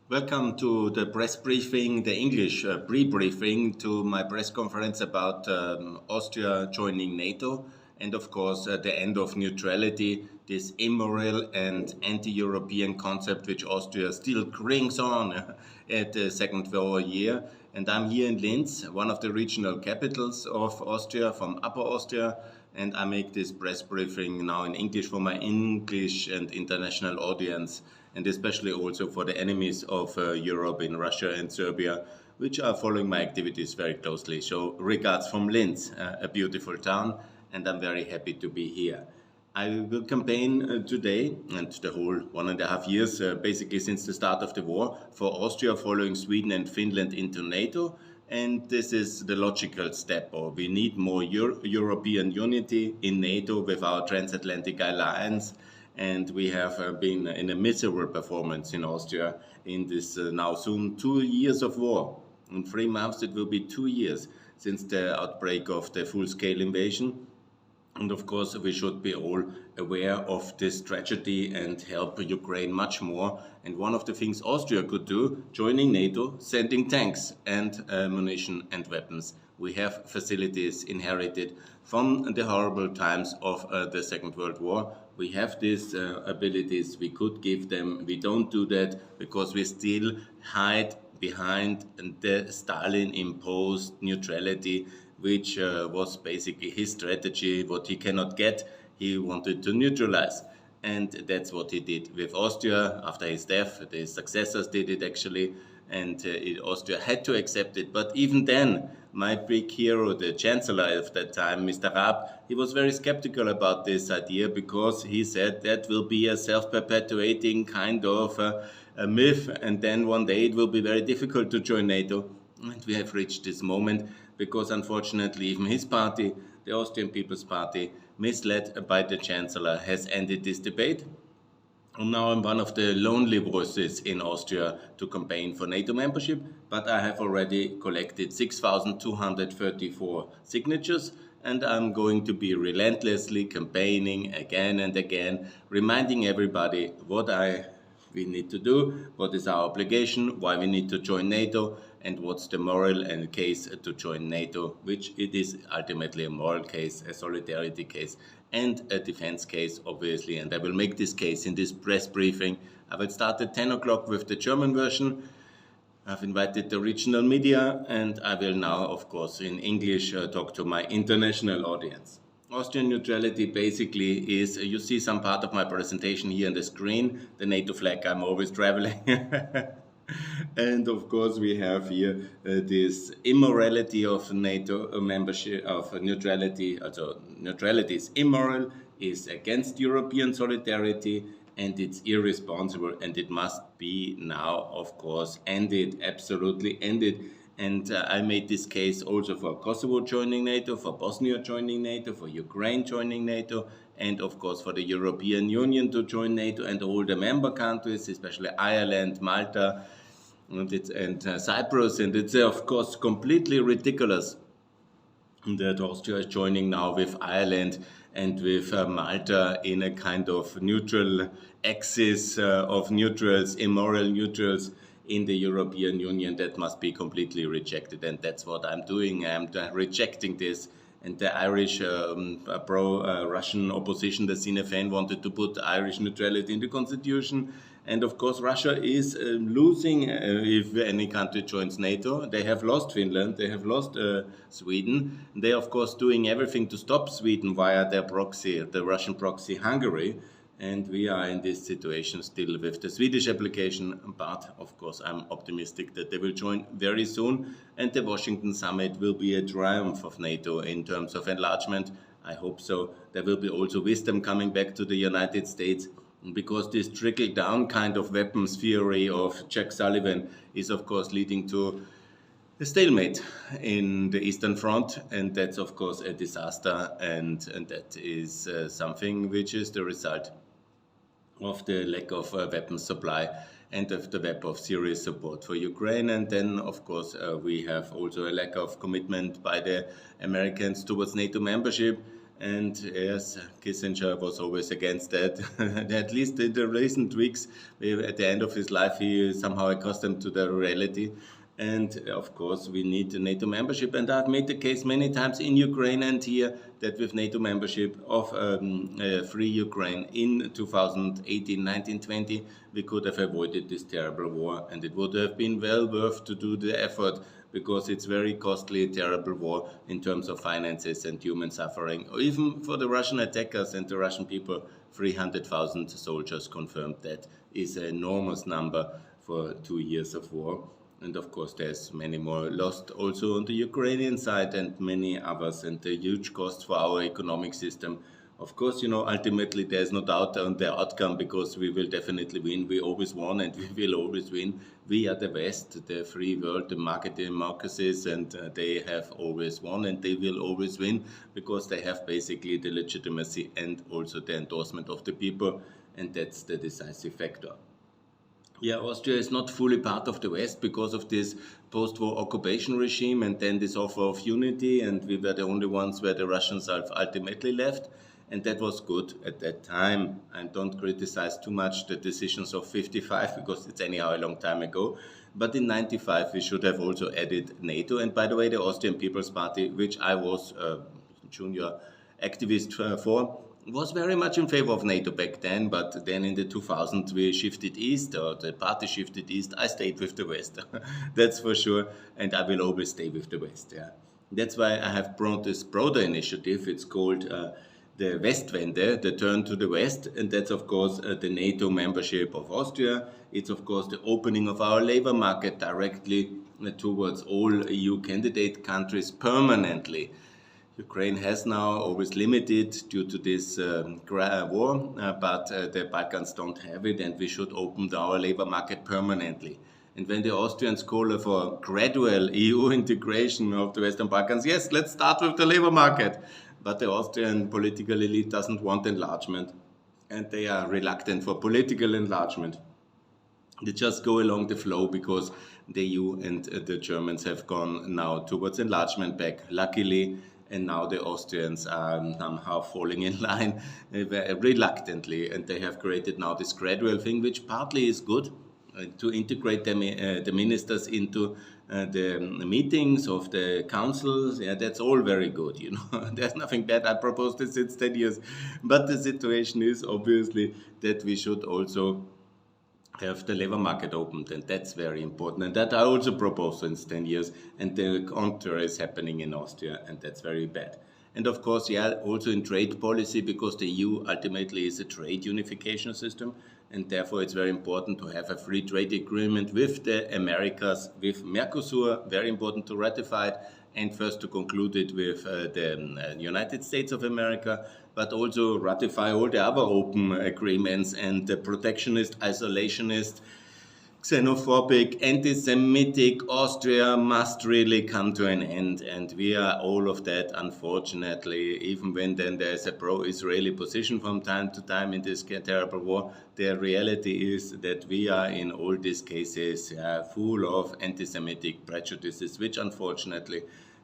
Welcome to the press briefing, the English pre-briefing to my press conference about Austria joining NATO and of course the end of neutrality, this immoral and anti-European concept which Austria still clings on at the second war year. And I'm here in Linz, one of the regional capitals of Austria, from Upper Austria, and I make this press briefing now in English for my English and international audience, and especially also for the enemies of Europe in Russia and Serbia, which are following my activities very closely. So regards from Linz, a beautiful town, and I'm very happy to be here. I will campaign today and the whole 1.5 years, basically since the start of the war, for Austria following Sweden and Finland into NATO. And this is the logical step, or we need more European unity in NATO with our transatlantic alliance. And we have been in a miserable performance in Austria in this now soon 2 years of war. In 3 months it will be 2 years since the outbreak of the full-scale invasion. And of course, we should be all aware of this tragedy and help Ukraine much more. And one of the things Austria could do, joining NATO, sending tanks and ammunition and weapons. We have facilities inherited from the horrible times of the Second World War. We have these abilities, we could give them. We don't do that because we still hide behind the Stalin-imposed neutrality, which was basically his strategy. What he cannot get, he wanted to neutralize. And that's what he did with Austria after his death. His successors did it actually, and Austria had to accept it. But even then, my big hero, the chancellor of that time, Mr. Raab, he was very skeptical about this idea because he said that will be a self-perpetuating kind of a myth, and then one day it will be very difficult to join NATO. And we have reached this moment because unfortunately even his party, the Austrian People's Party, misled by the Chancellor, has ended this debate. And now I'm one of the lonely voices in Austria to campaign for NATO membership, but I have already collected 6,234 signatures, and I'm going to be relentlessly campaigning again and again, reminding everybody what we need to do, what is our obligation, why we need to join NATO, and what's the moral and case to join NATO, which it is ultimately a moral case, a solidarity case, and a defense case, obviously. And I will make this case in this press briefing. I will start at 10 o'clock with the German version. I've invited the regional media, and I will now, of course, in English, talk to my international audience. Austrian neutrality basically is, you see some part of my presentation here on the screen, the NATO flag. I'm always traveling. And of course we have here this immorality of NATO membership, of neutrality. Also neutrality is immoral, is against European solidarity, and it's irresponsible, and it must be now, of course, ended, absolutely ended. And I made this case also for Kosovo joining NATO, for Bosnia joining NATO, for Ukraine joining NATO, and of course for the European Union to join NATO, and all the member countries, especially Ireland, Malta, and Cyprus. And it's of course completely ridiculous that Austria is joining now with Ireland and with Malta in a kind of neutral axis of neutrals, immoral neutrals in the European Union. That must be completely rejected, and that's what I'm doing. I'm rejecting this. And the Irish pro-Russian opposition, the Sinn Féin, wanted to put Irish neutrality in the constitution. And of course, Russia is losing if any country joins NATO. They have lost Finland, they have lost Sweden. They are, of course, doing everything to stop Sweden via their proxy, the Russian proxy Hungary. And we are in this situation still with the Swedish application. But of course, I'm optimistic that they will join very soon. And the Washington summit will be a triumph of NATO in terms of enlargement. I hope so. There will be also wisdom coming back to the United States, because this trickle-down kind of weapons theory of Jack Sullivan is, of course, leading to a stalemate in the Eastern Front, and that's, of course, a disaster, and that is something which is the result of the lack of weapons supply and of the lack of serious support for Ukraine. And then, of course, we have also a lack of commitment by the Americans towards NATO membership. And yes, Kissinger was always against that. At least in the recent weeks, at the end of his life, he is somehow accustomed to the reality. And of course, we need NATO membership. And I've made the case many times in Ukraine and here that with NATO membership of free Ukraine in 2018, 19, 20, we could have avoided this terrible war. And it would have been well worth to do the effort, because it's very costly, terrible war in terms of finances and human suffering. Or even for the Russian attackers and the Russian people, 300,000 soldiers confirmed. That is an enormous number for 2 years of war. And of course, there's many more lost also on the Ukrainian side and many others, and the huge cost for our economic system. Of course, ultimately there's no doubt on the outcome, because we will definitely win. We always won and we will always win. We are the West, the free world, the market democracies, and they have always won and they will always win, because they have basically the legitimacy and also the endorsement of the people, and that's the decisive factor. Yeah, Austria is not fully part of the West because of this post-war occupation regime and then this offer of unity, and we were the only ones where the Russians have ultimately left, and that was good at that time. And don't criticize too much the decisions of 55 because it's anyhow a long time ago. But in 95 we should have also added NATO. And by the way, the Austrian People's Party, which I was a junior activist for, was very much in favor of NATO back then, but then in the 2000s we shifted east, or the party shifted east. I stayed with the West, that's for sure, and I will always stay with the West. Yeah, that's why I have brought this broader initiative. It's called the Westwende, the turn to the West, and that's of course the NATO membership of Austria. It's of course the opening of our labor market directly towards all EU candidate countries permanently. Ukraine has now always limited due to this war, but the Balkans don't have it, and we should open our labor market permanently. And when the Austrians call for gradual EU integration of the Western Balkans, yes, let's start with the labor market. But the Austrian political elite doesn't want enlargement, and they are reluctant for political enlargement. They just go along the flow because the EU and the Germans have gone now towards enlargement back, luckily. And now the Austrians are somehow falling in line reluctantly, and they have created now this gradual thing, which partly is good to integrate the ministers into the meetings of the councils. Yeah, that's all very good, There's nothing bad. I proposed this since 10 years. But the situation is obviously that we should also have the labor market opened, and that's very important. And that I also propose since 10 years, and the contrary is happening in Austria, and that's very bad. And of course, yeah, also in trade policy, because the EU ultimately is a trade unification system, and therefore it's very important to have a free trade agreement with the Americas, with Mercosur, very important to ratify it, and first to conclude it with the United States of America, but also ratify all the other open agreements, and the protectionist, isolationist, xenophobic, anti-Semitic Austria must really come to an end. And we are all of that, unfortunately, even when then there's a pro-Israeli position from time to time in this terrible war. The reality is that we are in all these cases full of anti-Semitic prejudices, which unfortunately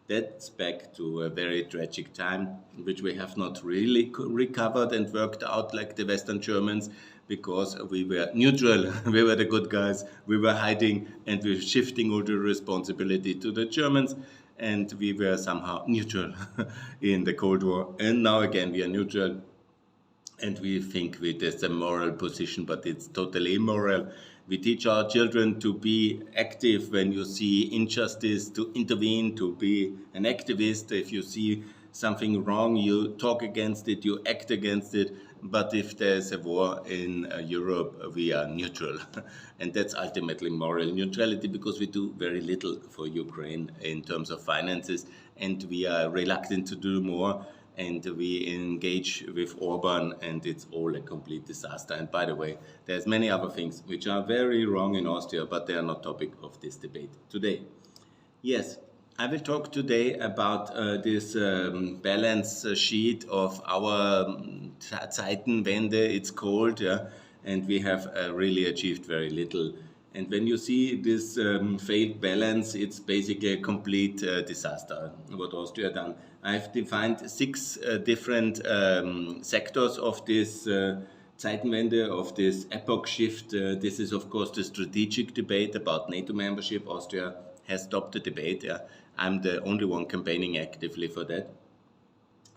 that's back to a very tragic time, which we have not really recovered and worked out like the Western Germans, because we were neutral, we were the good guys, we were hiding, and we were shifting all the responsibility to the Germans, and we were somehow neutral in the Cold War. And now again we are neutral, and we think that's a moral position, but it's totally immoral. We teach our children to be active when you see injustice, to intervene, to be an activist. If you see something wrong, you talk against it, you act against it. But if there's a war in Europe, we are neutral. And that's ultimately moral neutrality, because we do very little for Ukraine in terms of finances, and we are reluctant to do more. And we engage with Orban, and it's all a complete disaster. And by the way, there's many other things which are very wrong in Austria, but they are not topic of this debate today. Yes, I will talk today about this balance sheet of our Zeitenwende, it's called, yeah, and we have really achieved very little. And when you see this failed balance, it's basically a complete disaster, what Austria done. I've defined 6 different sectors of this Zeitenwende, of this epoch shift. This is, of course, the strategic debate about NATO membership. Austria has stopped the debate. I'm the only one campaigning actively for that.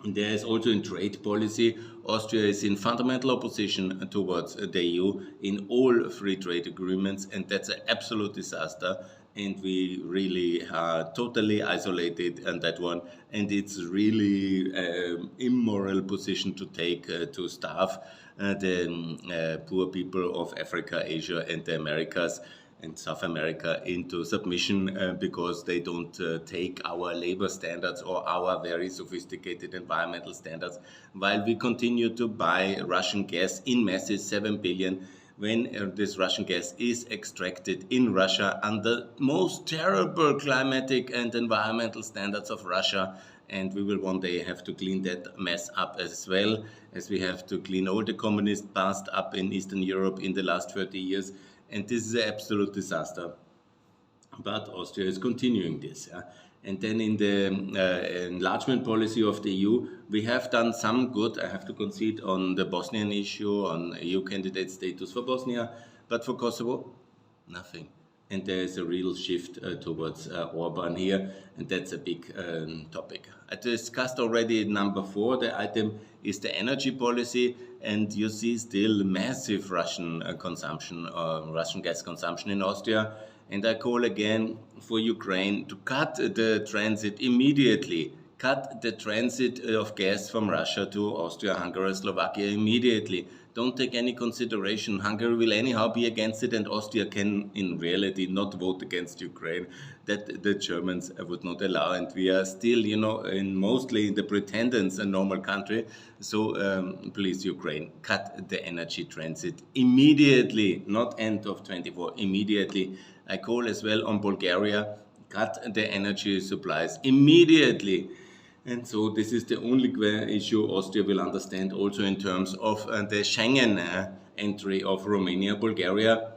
There is also in trade policy, Austria is in fundamental opposition towards the EU in all free trade agreements, and that's an absolute disaster. And we really are totally isolated on that one. And it's really immoral position to take to starve the poor people of Africa, Asia, and the Americas and South America into submission because they don't take our labor standards or our very sophisticated environmental standards, while we continue to buy Russian gas in masses, 7 billion, when this Russian gas is extracted in Russia under most terrible climatic and environmental standards of Russia. And we will one day have to clean that mess up as well, as we have to clean all the communist past up in Eastern Europe in the last 30 years. And this is an absolute disaster. But Austria is continuing this. And then in the enlargement policy of the EU, we have done some good, I have to concede, on the Bosnian issue, on EU candidate status for Bosnia, but for Kosovo, nothing. And there is a real shift towards Orban here, and that's a big topic. I discussed already number 4, the item is the energy policy, and you see still massive Russian consumption, Russian gas consumption in Austria. And I call again for Ukraine to cut the transit immediately. Cut the transit of gas from Russia to Austria, Hungary, Slovakia immediately. Don't take any consideration. Hungary will anyhow be against it, and Austria can, in reality, not vote against Ukraine. That the Germans would not allow. And we are still, mostly the pretenders a normal country. So please, Ukraine, cut the energy transit immediately, not end of 24, immediately. I call as well on Bulgaria, cut the energy supplies immediately. And so this is the only issue Austria will understand also in terms of the Schengen entry of Romania, Bulgaria.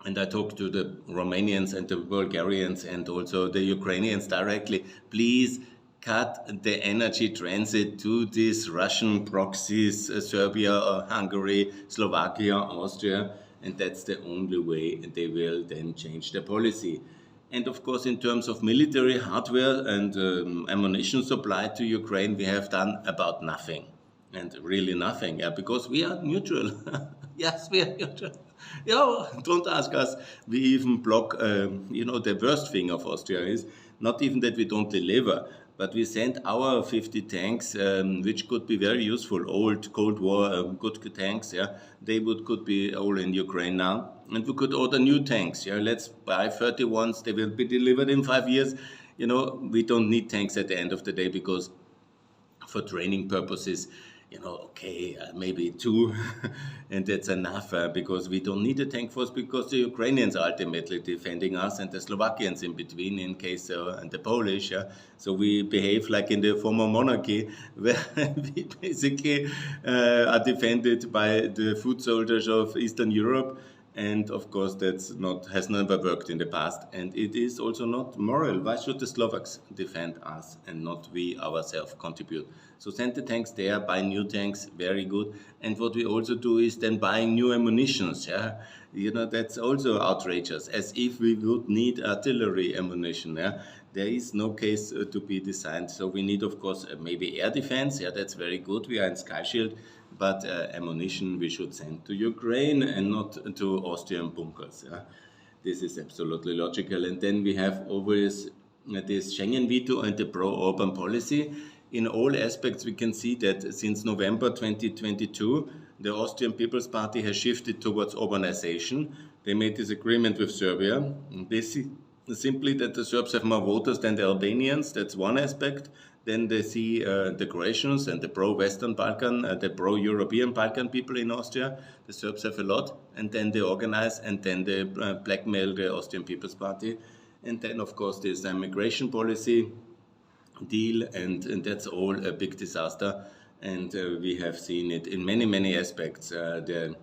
And I talked to the Romanians and the Bulgarians and also the Ukrainians directly. Please cut the energy transit to these Russian proxies, Serbia, Hungary, Slovakia, Austria. And that's the only way they will then change their policy. And of course, in terms of military hardware and ammunition supply to Ukraine, we have done about nothing. And really nothing, because we are neutral. Yes, we are neutral. Don't ask us. We even block, the worst thing of Austria is not even that we don't deliver, but we send our 50 tanks, which could be very useful, old Cold War good tanks, they could be all in Ukraine now. And we could order new tanks, let's buy 30 ones, they will be delivered in 5 years. We don't need tanks at the end of the day because for training purposes, maybe 2, and that's enough because we don't need a tank force because the Ukrainians are ultimately defending us and the Slovakians in between in case, and the Polish. So we behave like in the former monarchy where we basically are defended by the foot soldiers of Eastern Europe. And of course, has never worked in the past, and it is also not moral. Why should the Slovaks defend us and not we ourselves contribute? So send the tanks there, buy new tanks, very good. And what we also do is then buying new ammunitions. That's also outrageous, as if we would need artillery ammunition. There is no case to be designed. So we need, of course, maybe air defense. That's very good. We are in Sky Shield. But ammunition we should send to Ukraine and not to Austrian bunkers. This is absolutely logical. And then we have always this Schengen veto and the pro-Orban policy. In all aspects, we can see that since November 2022, the Austrian People's Party has shifted towards urbanization. They made this agreement with Serbia. They see simply that the Serbs have more voters than the Albanians. That's one aspect. Then they see the Croatians and the pro-Western Balkan, the pro-European Balkan people in Austria. The Serbs have a lot, and then they organize, and then they blackmail the Austrian People's Party. And then, of course, there's the migration policy deal, and that's all a big disaster. And we have seen it in many, many aspects. The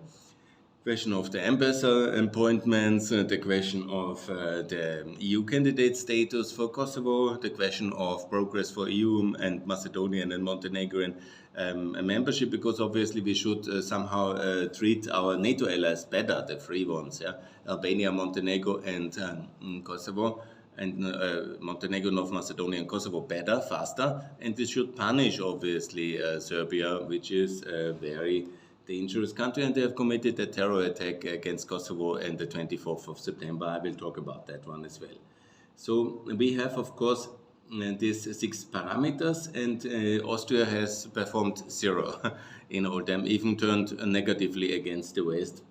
question of the ambassador appointments, the question of the EU candidate status for Kosovo, the question of progress for EU and Macedonian and Montenegrin membership, because obviously we should somehow treat our NATO allies better, the free ones, Albania, Montenegro and Kosovo, and Montenegro, North Macedonia and Kosovo better, faster, and we should punish obviously Serbia, which is a very dangerous country, and they have committed a terror attack against Kosovo on the 24th of September. I will talk about that one as well. So we have, of course, these 6 parameters, and Austria has performed 0 in all them, even turned negatively against the West.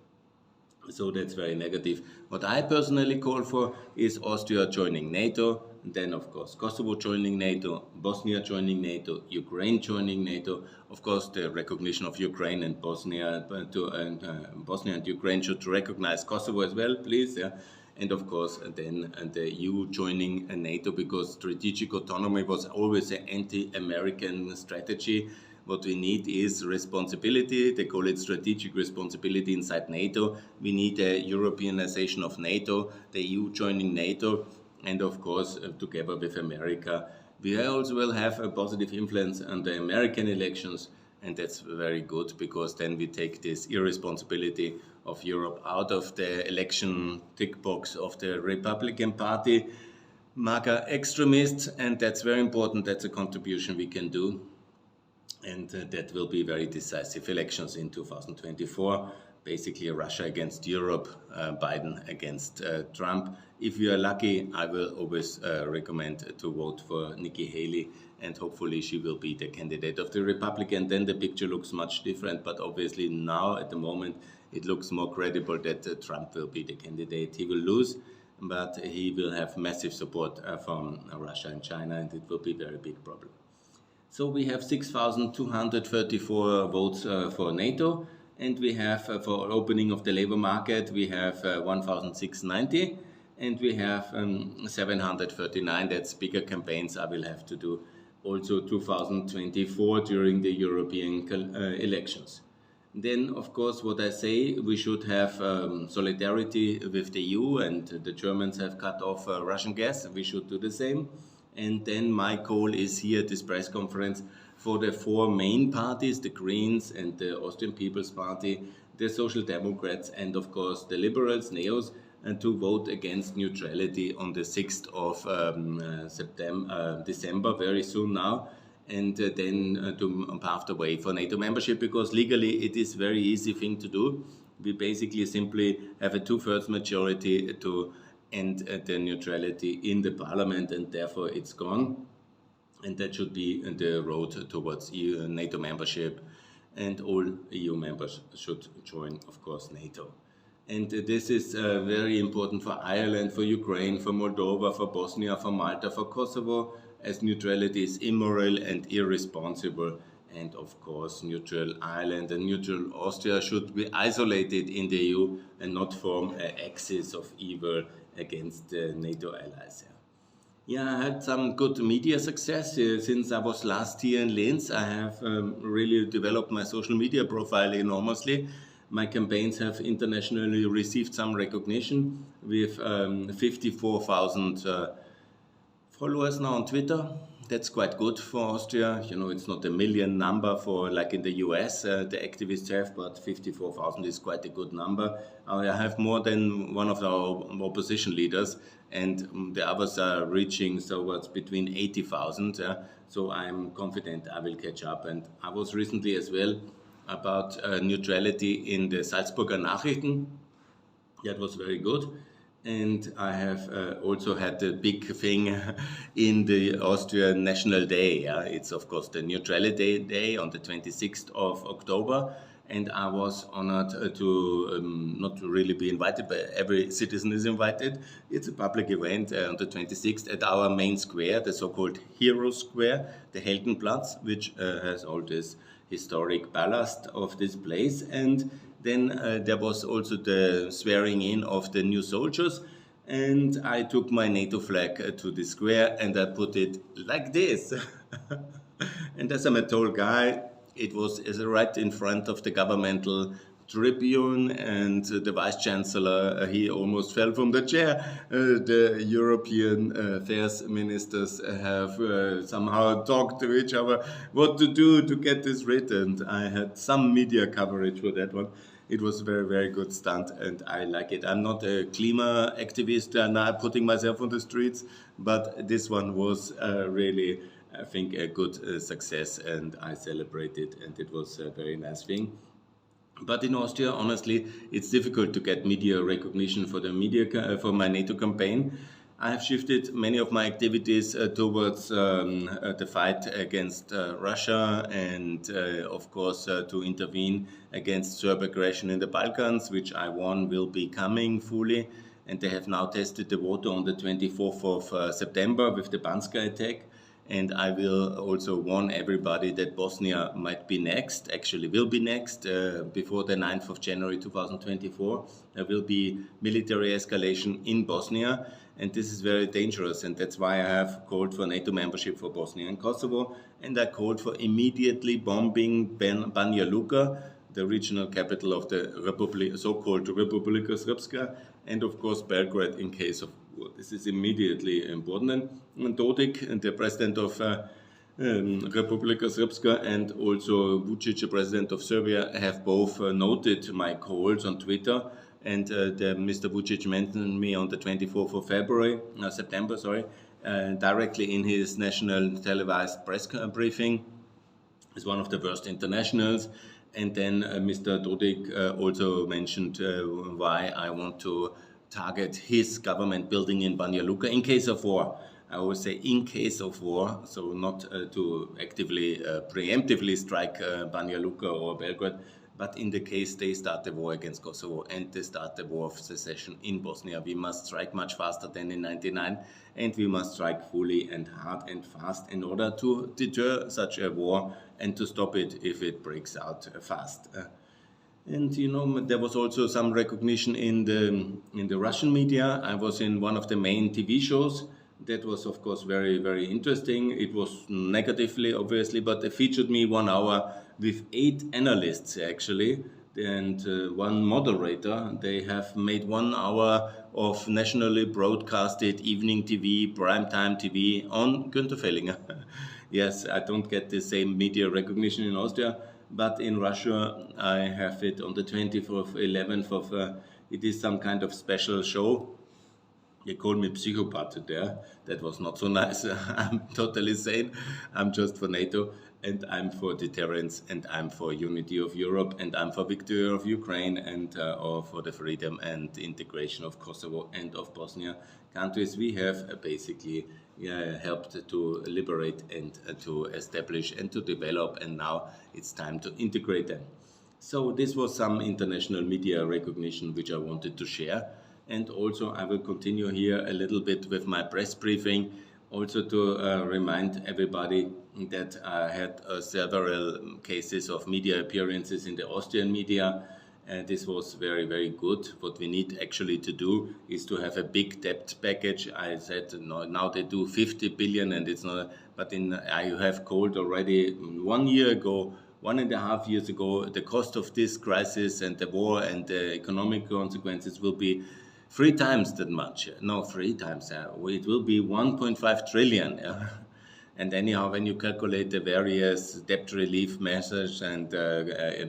So that's very negative. What I personally call for is Austria joining NATO, then of course Kosovo joining NATO, Bosnia joining NATO, Ukraine joining NATO, of course the recognition of Ukraine and Bosnia, Bosnia and Ukraine should recognize Kosovo as well, please. Yeah. And of course then the EU joining NATO, because strategic autonomy was always an anti-American strategy. What we need is responsibility. They call it strategic responsibility inside NATO. We need a Europeanization of NATO, the EU joining NATO, and of course, together with America. We also will have a positive influence on the American elections, and that's very good, because then we take this irresponsibility of Europe out of the election tick box of the Republican Party, MAGA extremists, and that's very important. That's a contribution we can do. And that will be very decisive elections in 2024. Basically, Russia against Europe, Biden against Trump. If you are lucky, I will always recommend to vote for Nikki Haley, and hopefully she will be the candidate of the Republican. Then the picture looks much different, but obviously now at the moment it looks more credible that Trump will be the candidate. He will lose, but he will have massive support from Russia and China, and it will be a very big problem. So we have 6,234 votes for NATO, and we have for opening of the labor market, we have 1,690, and we have 739. That's bigger campaigns I will have to do also 2024 during the European elections. Then, of course, what I say, we should have solidarity with the EU, and the Germans have cut off Russian gas. We should do the same. And then my goal is here at this press conference for the 4 main parties, the Greens and the Austrian People's Party, the Social Democrats, and of course the Liberals, NEOS, and to vote against neutrality on the 6th of December, very soon now, and then to pave the way for NATO membership, because legally it is a very easy thing to do. We basically simply have a 2/3 majority to end the neutrality in the parliament, and therefore it's gone. And that should be the road towards NATO membership, and all EU members should join, of course, NATO. And this is very important for Ireland, for Ukraine, for Moldova, for Bosnia, for Malta, for Kosovo, as neutrality is immoral and irresponsible. And of course, neutral Ireland and neutral Austria should be isolated in the EU and not form an axis of evil against the NATO allies. Yeah, I had some good media success. Since I was last year in Linz, I have really developed my social media profile enormously. My campaigns have internationally received some recognition, with 54,000 followers now on Twitter. That's quite good for Austria. You know, it's not a million number for like in the US the activists have, but 54,000 is quite a good number. I have more than one of our opposition leaders, and the others are reaching towards between 80,000. So I'm confident I will catch up. And I was recently as well about neutrality in the Salzburger Nachrichten. That was very good. And I have also had the big thing in the Austrian National Day. It's, of course, the Neutrality Day on the 26th of October. And I was honored to not really be invited, but every citizen is invited. It's a public event on the 26th at our main square, the so-called Hero Square, the Heldenplatz, which has all this historic ballast of this place. And then there was also the swearing in of the new soldiers, and I took my NATO flag to the square and I put it like this. And as I'm a tall guy, it was right in front of the governmental Tribune, and the Vice Chancellor, he almost fell from the chair. The European affairs ministers have somehow talked to each other what to do to get this rid, and I had some media coverage for that one. It was a very, very good stunt, and I like it. I'm not a climate activist and I'm putting myself on the streets, but this one was really, I think, a good success, and I celebrated, and it was a very nice thing. But in Austria, honestly, it's difficult to get media recognition for for my NATO campaign. I have shifted many of my activities towards the fight against Russia and, of course, to intervene against Serb aggression in the Balkans, which I warn will be coming fully. And they have now tested the water on the 24th of September with the Banska attack. And I will also warn everybody that Bosnia might be next, actually will be next, before the 9th of January 2024. There will be military escalation in Bosnia, and this is very dangerous, and that's why I have called for NATO membership for Bosnia and Kosovo, and I called for immediately bombing Banja Luka, the regional capital of the so-called Republika Srpska, and of course Belgrade in case of war. This is immediately important. And Dodik, the president of Republika Srpska, and also Vučić, the president of Serbia, have both noted my calls on Twitter. And Mr. Vučić mentioned me on the 24th of September, directly in his national televised press briefing. It's one of the worst internationals. And then Mr. Dodik also mentioned why I want to target his government building in Banja Luka in case of war. I always say in case of war, so not to actively, preemptively strike Banja Luka or Belgrade, but in the case they start the war against Kosovo and they start the war of secession in Bosnia. We must strike much faster than in 1999, and we must strike fully and hard and fast in order to deter such a war and to stop it if it breaks out fast. And you know, there was also some recognition in the Russian media. I was in one of the main TV shows. That was, of course, very, very interesting. It was negatively, obviously, but they featured me 1 hour with 8 analysts, actually, and one moderator. They have made 1 hour of nationally broadcasted evening TV, primetime TV on Günther Fehlinger. Yes, I don't get the same media recognition in Austria, but in Russia I have it on the 20th of 11th of, it is some kind of special show. They called me psychopath there. That was not so nice. I'm totally sane. I'm just for NATO, and I'm for deterrence, and I'm for unity of Europe, and I'm for victory of Ukraine, and for the freedom and integration of Kosovo and of Bosnia, countries we have basically helped to liberate and to establish and to develop, and now it's time to integrate them. So this was some international media recognition which I wanted to share. And also I will continue here a little bit with my press briefing, also to remind everybody that I had several cases of media appearances in the Austrian media. This was very, very good. What we need actually to do is to have a big debt package. I said no, now they do 50 billion and it's not, but I have called already 1 year ago, 1.5 years ago, the cost of this crisis and the war and the economic consequences will be 3 times that much. No, 3 times. It will be 1.5 trillion. And anyhow, when you calculate the various debt relief measures and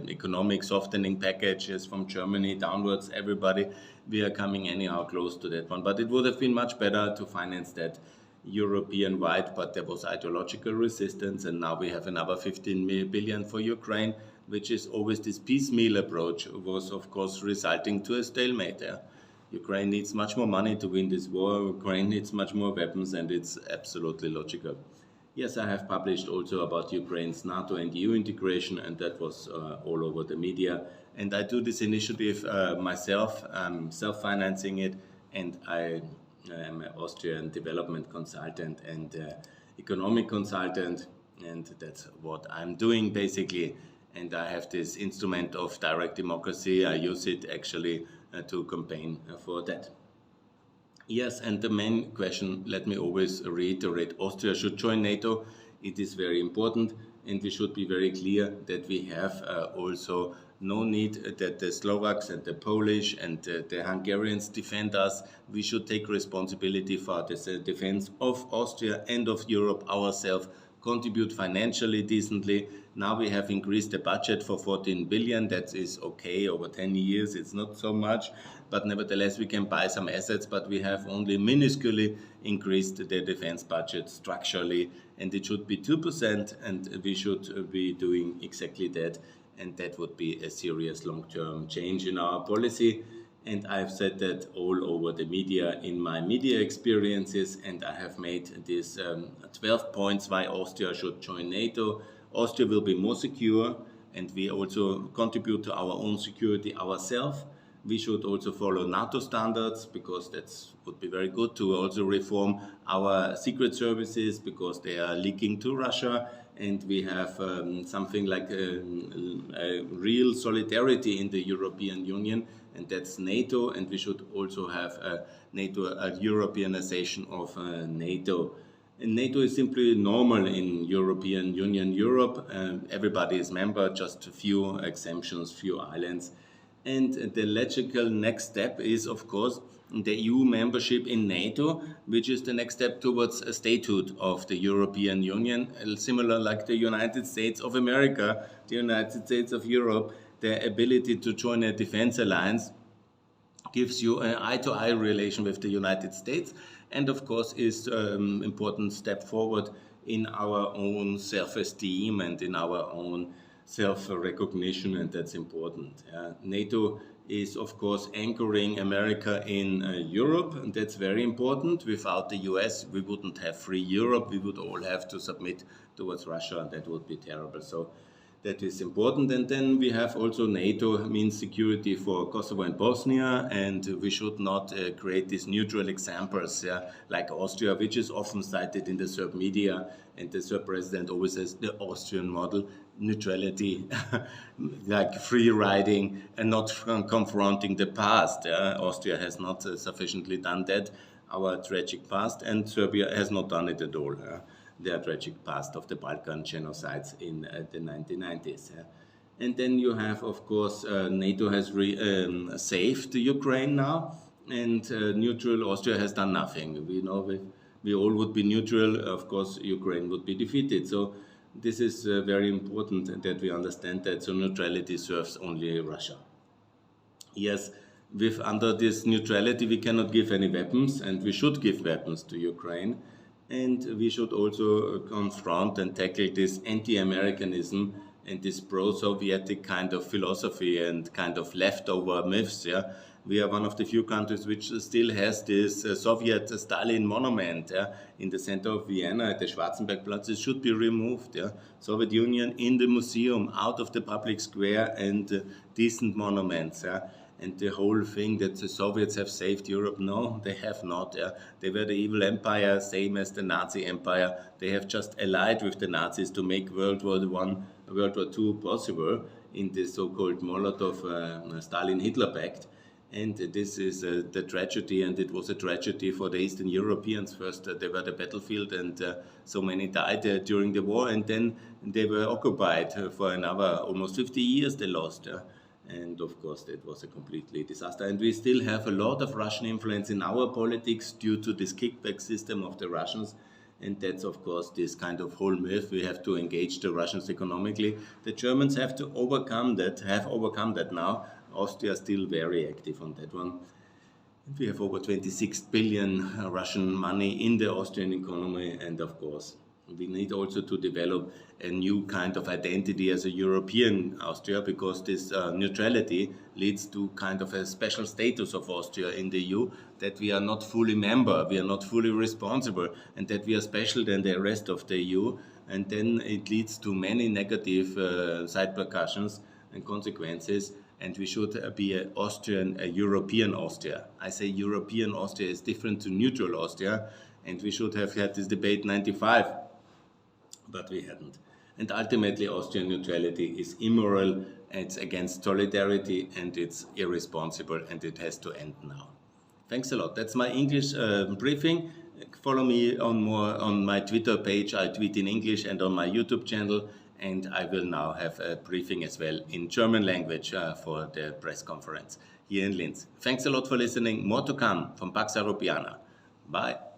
economic softening packages from Germany downwards, everybody, we are coming anyhow close to that one. But it would have been much better to finance that European-wide, but there was ideological resistance, and now we have another 15 billion for Ukraine, which is always this piecemeal approach, was of course resulting to a stalemate. Ukraine needs much more money to win this war, Ukraine needs much more weapons, and it's absolutely logical. Yes, I have published also about Ukraine's NATO and EU integration, and that was all over the media. And I do this initiative myself, I'm self-financing it, and I am an Austrian development consultant and economic consultant, and that's what I'm doing basically. And I have this instrument of direct democracy. I use it actually to campaign for that. Yes, and the main question, let me always reiterate, Austria should join NATO. It is very important, and we should be very clear that we have also No need that the Slovaks and the Polish and the Hungarians defend us. We should take responsibility for the defense of Austria and of Europe ourselves, contribute financially decently. Now we have increased the budget for 14 billion. That is okay over 10 years. It's not so much, but nevertheless we can buy some assets, but we have only minusculely increased the defense budget structurally, and it should be 2%, and we should be doing exactly that. And that would be a serious long-term change in our policy. And I've said that all over the media in my media experiences, and I have made these 12 points why Austria should join NATO. Austria will be more secure, and we also contribute to our own security ourselves. We should also follow NATO standards, because that would be very good to also reform our secret services, because they are leaking to Russia. And we have something like a real solidarity in the European Union, and that's NATO. And we should also have a Europeanization of NATO. And NATO is simply normal in European Union Europe. Everybody is member, just a few exemptions, few islands. And the logical next step is, of course, the EU membership in NATO, which is the next step towards a statehood of the European Union, similar like the United States of America, the United States of Europe. The ability to join a defense alliance gives you an eye-to-eye relation with the United States, and of course is an important step forward in our own self-esteem and in our own self-recognition, and that's important. NATO is, of course, anchoring America in Europe, and that's very important. Without the US, we wouldn't have free Europe. We would all have to submit towards Russia, and that would be terrible. So that is important. And then we have also NATO means security for Kosovo and Bosnia, and we should not create these neutral examples like Austria, which is often cited in the Serb media, and the Serb president always says the Austrian model, neutrality, like free riding and not confronting the past. Austria has not sufficiently done that, our tragic past, and Serbia has not done it at all. Their tragic past of the Balkan genocides in the 1990s. And then you have, of course, NATO has saved Ukraine now, and neutral Austria has done nothing. We know we all would be neutral, of course, Ukraine would be defeated. So this is very important that we understand that. So neutrality serves only Russia. Yes, under this neutrality, we cannot give any weapons, and we should give weapons to Ukraine. And we should also confront and tackle this anti-Americanism and this pro-Sovietic kind of philosophy and kind of leftover myths. We are one of the few countries which still has this Soviet Stalin monument in the center of Vienna at the Schwarzenbergplatz. It should be removed. Soviet Union in the museum, out of the public square, and decent monuments. And the whole thing that the Soviets have saved Europe, no, they have not. They were the evil empire, same as the Nazi empire. They have just allied with the Nazis to make World War I, World War II possible in the so-called Molotov-Stalin-Hitler Pact. And this is the tragedy, and it was a tragedy for the Eastern Europeans. First, they were the battlefield, and so many died during the war, and then they were occupied for another almost 50 years they lost. And of course, that was a completely disaster. And we still have a lot of Russian influence in our politics due to this kickback system of the Russians. And that's, of course, this kind of whole myth. We have to engage the Russians economically. The Germans have to overcome that now. Austria is still very active on that one. We have over 26 billion Russian money in the Austrian economy, and of course, we need also to develop a new kind of identity as a European Austria, because this neutrality leads to kind of a special status of Austria in the EU, that we are not fully member, we are not fully responsible, and that we are special than the rest of the EU. And then it leads to many negative side repercussions and consequences. And we should be a European Austria. I say European Austria is different to neutral Austria, and we should have had this debate in '95. But we hadn't. And ultimately, Austrian neutrality is immoral, it's against solidarity, and it's irresponsible, and it has to end now. Thanks a lot. That's my English briefing. Follow me on my Twitter page. I tweet in English, and on my YouTube channel. and I will now have a briefing as well in German language for the press conference here in Linz. Thanks a lot for listening. More to come from Pax Europiana. Bye.